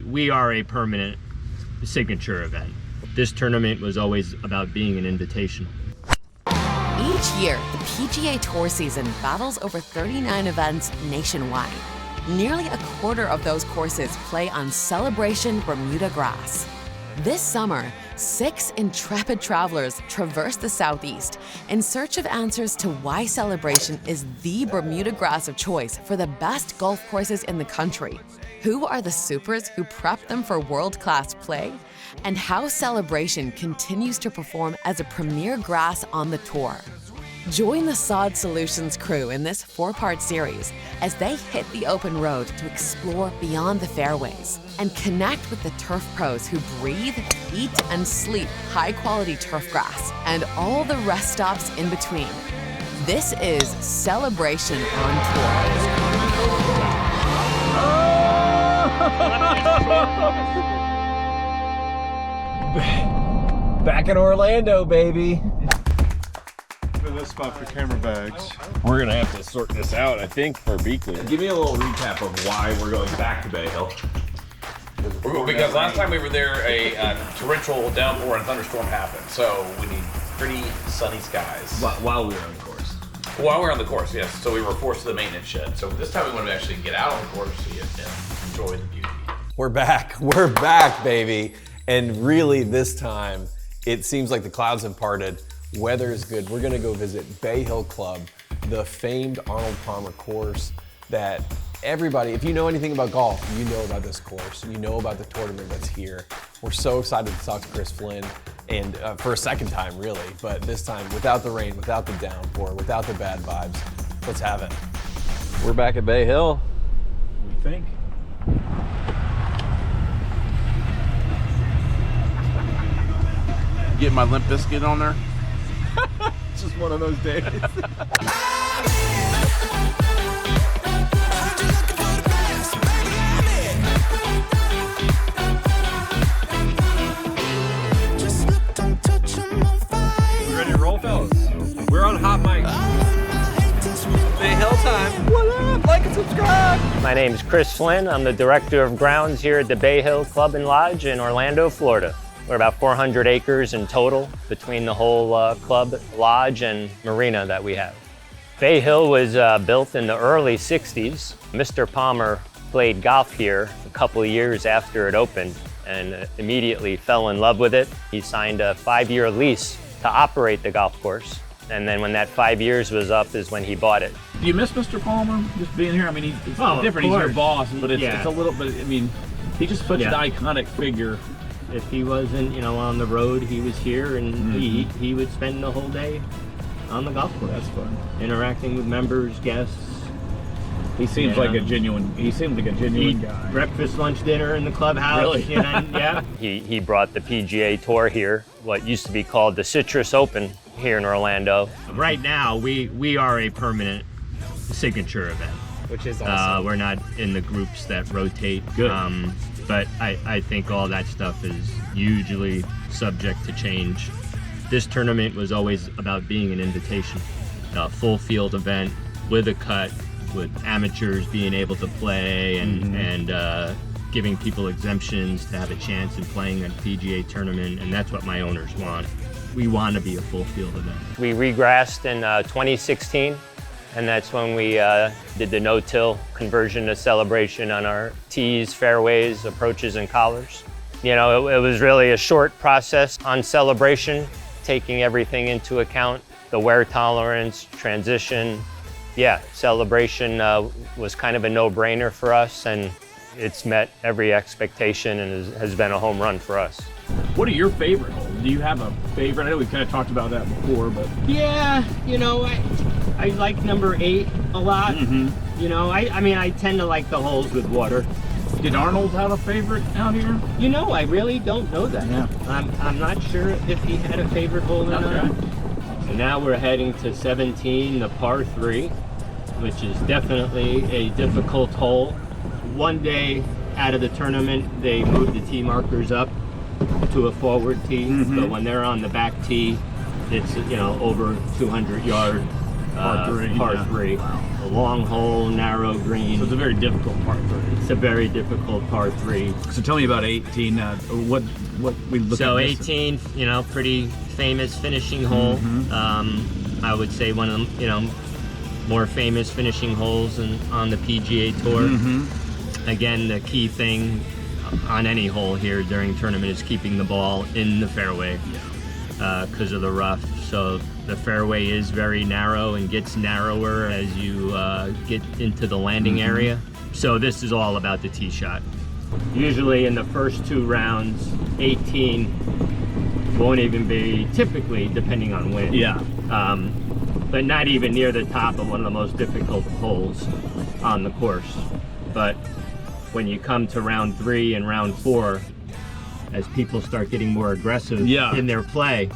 we are a permanent signature event. This tournament was always about being an invitation. Each year, the PGA Tour season battles over 39 events nationwide. Nearly a quarter of those courses play on Celebration Bermudagrass. This summer, 6 intrepid travelers traverse the Southeast in search of answers to why Celebration is the Bermudagrass of choice for the best golf courses in the country. Who are the supers who prep them for world-class play? And how Celebration continues to perform as a premier grass on the tour. Join the Sod Solutions crew in this 4-part series as they hit the open road to explore beyond the fairways and connect with the turf pros who breathe, eat, and sleep high-quality turf grass and all the rest stops in between. This is Celebration on Tour. Back in Orlando, baby. This spot for camera bags. We're gonna have to sort this out, I think, for Beakley. Give me a little recap of why we're going back to Bay Hill. Because last time we were there, a torrential downpour and thunderstorm happened, so we need pretty sunny skies. While we were on the course. While we were on the course, yes. So we were forced to the maintenance shed. So this time we want to actually get out on the course so you can enjoy the beauty. We're back, baby. And really, this time, it seems like the clouds have parted. Weather is good. We're gonna go visit Bay Hill Club, the famed Arnold Palmer course that everybody, if you know anything about golf, you know about this course. You know about the tournament that's here. We're so excited to talk to Chris Flynn, and for a second time, really, but this time without the rain, without the downpour, without the bad vibes. Let's have it. We're back at Bay Hill. We think. Get my Limp Bizkit on there. It's just one of those days. We ready to roll, fellas? We're on hot mic. Bay Hill time. What up? Like and subscribe. My name is Chris Flynn. I'm the Director of Grounds here at the Bay Hill Club and Lodge in Orlando, Florida. We're about 400 acres in total between the whole club, lodge, and marina that we have. Bay Hill was built in the early 60s. Mr. Palmer played golf here a couple of years after it opened and immediately fell in love with it. He signed a 5-year lease to operate the golf course. And then when that 5 years was up is when he bought it. Do you miss Mr. Palmer just being here? I mean, it's Oh, different. of He's your course. boss, but it's Yeah. a little bit, I mean, he's just such an iconic figure. If he wasn't, on the road, he was here, and he would spend the whole day on the golf course. That's fun. Interacting with members, guests. He seems like a genuine Eat guy. breakfast, lunch, dinner in the clubhouse. Really? Yeah. He brought the PGA Tour here, what used to be called the Citrus Open here in Orlando. Right now, we are a permanent signature event. Which is awesome. We're not in the groups that rotate. Good. But I think all that stuff is usually subject to change. This tournament was always about being an invitation, a full field event with a cut, with amateurs being able to play and giving people exemptions to have a chance in playing a PGA tournament, and that's what my owners want. We want to be a full field event. We regrassed in 2016. And that's when we did the no-till conversion to Celebration on our tees, fairways, approaches, and collars. It was really a short process on Celebration, taking everything into account, the wear tolerance, transition. Yeah, Celebration was kind of a no-brainer for us, and it's met every expectation and has been a home run for us. What are your favorite holes? Do you have a favorite? I know we kind of talked about that before, but Yeah, I like number 8 a lot. I tend to like the holes with water. did Arnold have a favorite out here? I really don't know that. Yeah. I'm not sure if he had a favorite hole or not. So now we're heading to 17, the par 3, which is definitely a difficult hole. One day out of the tournament, they moved the tee markers up to a forward tee, but when they're on the back tee, it's over 200 yard Par three. A long hole, narrow green. So it's a very difficult par 3. It's a very difficult par 3. So tell me about 18. What we look at. So 18, you know, pretty famous finishing hole. I would say one of the, you know, more famous finishing holes on the PGA Tour. Again, the key thing on any hole here during tournament is keeping the ball in the fairway because of the rough. So the fairway is very narrow and gets narrower as you get into the landing area. So this is all about the tee shot. Usually in the first 2 rounds, 18 won't even be, typically, depending on wind. But not even near the top of one of the most difficult holes on the course. But when you come to round 3 and round 4, as people start getting more aggressive in their play,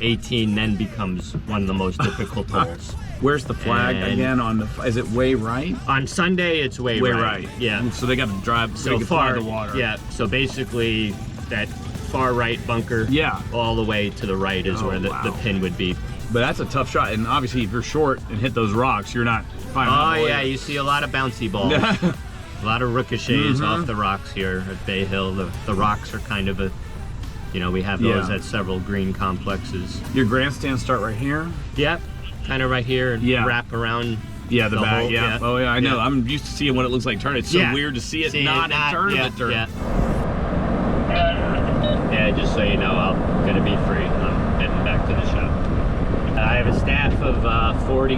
18 then becomes one of the most difficult holes. Where's the flag again? On the? Is it way right? On Sunday, it's way right. Yeah. So they got to drive so far the water. Yeah. So basically, that far right bunker. All the way to the right is where the pin would be. But that's a tough shot, and obviously, if you're short and hit those rocks, you're not finding. Oh yeah, you see a lot of bouncy balls. A lot of ricochets off the rocks here at Bay Hill. The rocks are kind of a, you know, we have those at several green complexes. Your grandstands start right here? Yeah, kind of right here and wrap around. Yeah, the back, hole. yeah. Oh yeah, I know. I'm used to seeing what it looks like turn. It's so weird to see it not in tournament turn. Yeah, just so you know, I'm gonna be free. I'm heading back to the shop. I have a staff of 40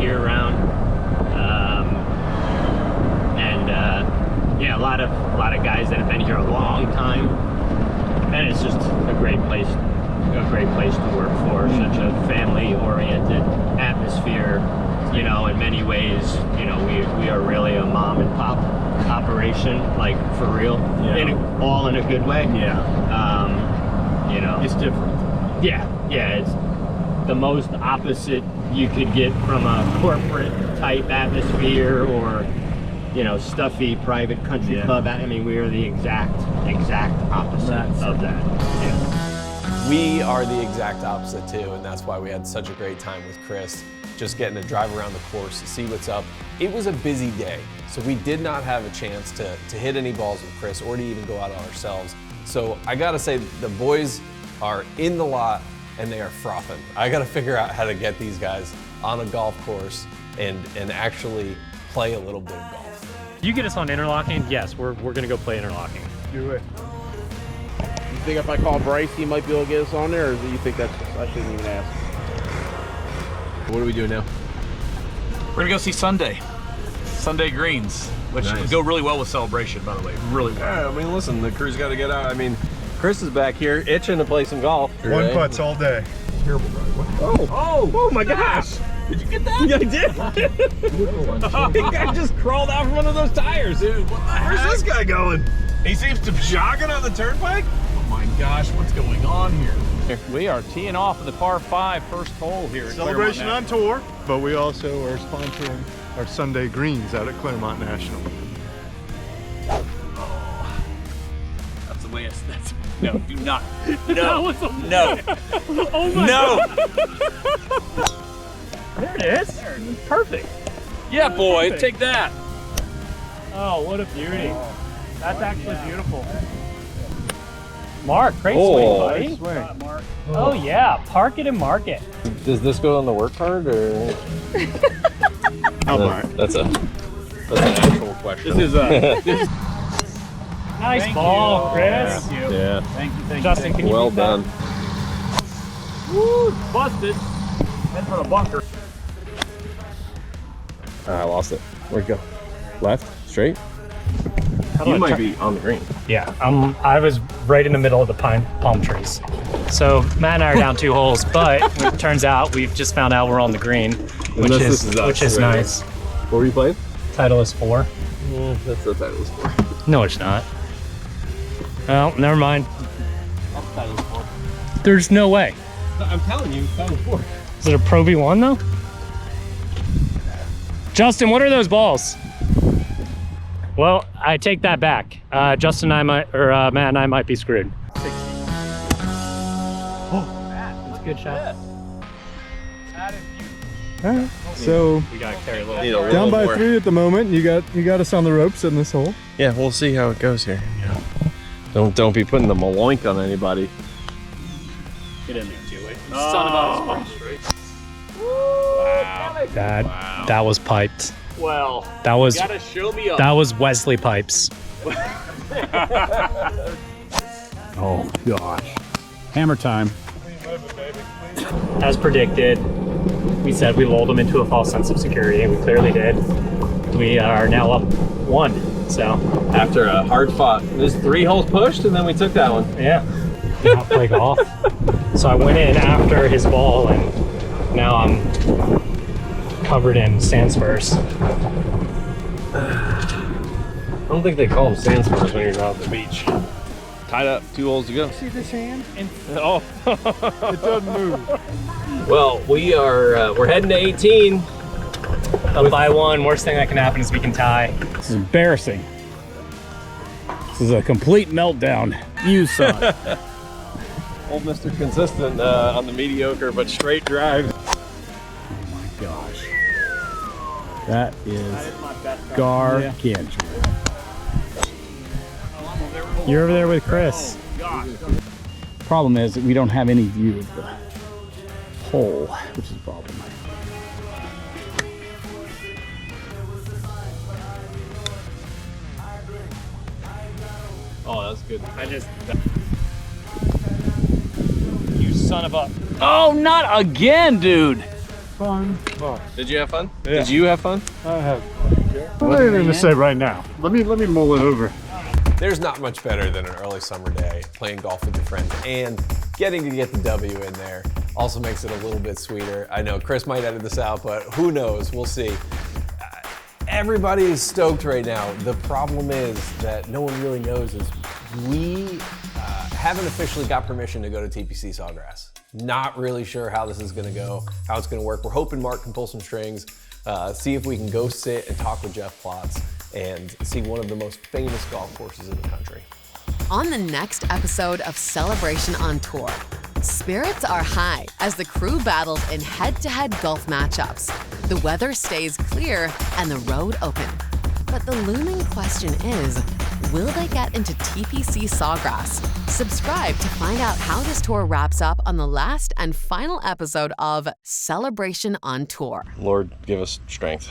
year round. Yeah, a lot of guys that have been here a long time, and it's just a great place to work for. Such a family-oriented atmosphere, you know. In many ways, you know, we are really a mom and pop operation, like for real, all in a good way. You know, it's different. It's the most opposite you could get from a corporate type atmosphere or, you know, stuffy private country club. I mean, we are the exact opposite of that. Yeah. We are the exact opposite too, and that's why we had such a great time with Chris, just getting to drive around the course, see what's up. It was a busy day, so we did not have a chance to hit any balls with Chris or to even go out on ourselves. So I gotta say, the boys are in the lot and they are frothing. I gotta figure out how to get these guys on a golf course and actually play a little bit of golf. You get us on interlocking? Yes, we're gonna go play interlocking. Do it. You think if I call Bryce, he might be able to get us on there, or do you think that's I shouldn't even ask? What are we doing now? We're gonna go see Sunday Greens, which go really well with Celebration, by the way. Really well. Yeah, I mean, listen, the crew's got to get out. I mean, Chris is back here itching to play some golf. One putts all day. Terrible drive. Oh my gosh! Did you get that? Yeah, I did. The guy just crawled out from under those tires, dude. What the heck? Where's this guy going? He seems to be jogging on the turnpike. Oh my gosh, what's going on here? We are teeing off of the par 5 first hole here at Celebration on tour, but we also are sponsoring our Sunday Greens out at Claremont National. That's the way it's. No, do not. No. No. Oh my God. There it is. Perfect. Yeah, boy, Perfect. take that. Oh, what a beauty. That's actually beautiful. Mark, great swing, buddy. Swing. Oh yeah, park it and mark it. Does this go on the work card or? I'll mark. That's an actual question. This is Nice ball, Chris. Thank you. Yeah. Thank you. Justin, can you Well beat that? done. Woo, busted. Head for the bunker. I lost it. Where'd it go? Left? Straight? You might be on the green. Yeah, I was right in the middle of the palm trees. So Matt and I are down 2 holes, but it turns out we've just found out we're on the green, which is nice. What were you playing? Titleist 4. That's the Titleist 4. No, it's not. Well, never mind. There's no way. I'm telling you, Titleist 4. Is it a Pro V1 though? Justin, what are those balls? Well, I take that back. Justin and I might, or Matt and I might be screwed. 60. Oh, that's a good shot. That is beautiful. All right. So We gotta carry a little. Need a little down by more. 3 at the moment. You got us on the ropes in this hole. Yeah, we'll see how it goes here. Don't be putting the maloink on anybody. Get in there, do it. Son of a That was piped. Well, That was gotta show me up. that was Wesley pipes. Oh gosh. Hammer time. As predicted, we said we lulled them into a false sense of security, and we clearly did. We are now up 1. So After a hard fought, there's 3 holes pushed, and then we took that one. yeah, did not play golf. So I went in after his ball, and now I'm covered in sand spurs. I don't think they call them sand spurs when you're out at the beach. Tied up, 2 holes to go. See this hand? Oh, It doesn't move. well, we're heading to 18. Up by 1. Worst thing that can happen is we can tie. This is embarrassing. This is a complete meltdown. You saw it. Old Mr. Consistent on the mediocre but straight drive. Oh my gosh. That is gargantuan. You're over there with Chris. Problem is that we don't have any view of the hole, which is a problem. Oh, that's good. You son of a. Oh, not again, dude. Fun. Did you have fun? Yeah. Did you have fun? I have. What am I going to say right now? Let me mull it over. There's not much better than an early summer day playing golf with your friends, and getting to get the W in there also makes it a little bit sweeter. I know Chris might edit this out, but who knows? We'll see. Everybody is stoked right now. The problem is that no one really knows is we haven't officially got permission to go to TPC Sawgrass. Not really sure how this is going to go, how it's going to work. We're hoping Mark can pull some strings, see if we can go sit and talk with Jeff Plotz and see one of the most famous golf courses in the country. On the next episode of Celebration on Tour, spirits are high as the crew battles in head-to-head golf matchups. The weather stays clear and the road open. But the looming question is, will they get into TPC Sawgrass? Subscribe to find out how this tour wraps up on the last and final episode of Celebration on Tour. Lord, give us strength.